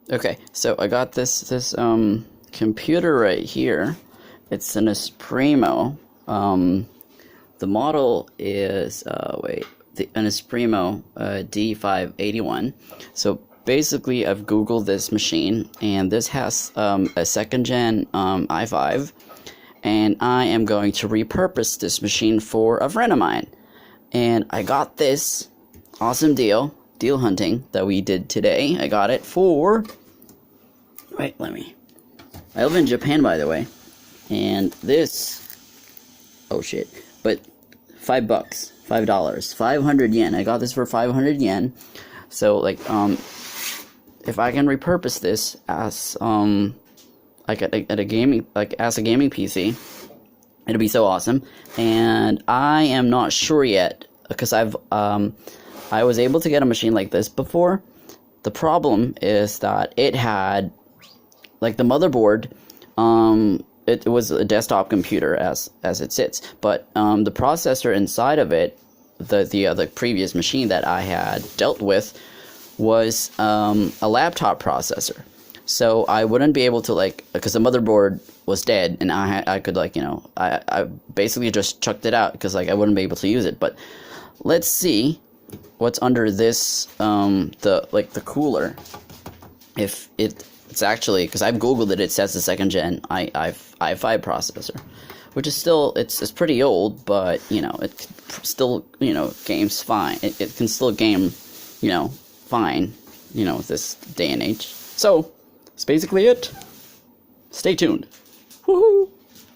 Okay, so I got this computer right here. It's an Esprimo. The model is an Esprimo D581. So basically, I've Googled this machine, and this has a second gen i5, and I am going to repurpose this machine for a friend of mine. And I got this awesome deal hunting that we did today. I got it for, wait, I live in Japan, by the way, and this, oh shit, but $5, $5, 500 yen. I got this for 500 yen. So like, if I can repurpose this as like at a gaming, like as a gaming PC, it'll be so awesome. And I am not sure yet, because I was able to get a machine like this before. The problem is that it had, like, the motherboard, it was a desktop computer as it sits, but the processor inside of it, the previous machine that I had dealt with, was a laptop processor. So I wouldn't be able to, like, because the motherboard was dead, and I could, like, you know, I basically just chucked it out because, like, I wouldn't be able to use it. But let's see what's under this, the cooler. If it's actually, because I've googled it, it says the second gen i5 processor, which is still, it's pretty old, but you know, it still, you know, games fine. It can still game, you know, fine, you know, this day and age. So that's basically it. Stay tuned. Woohoo!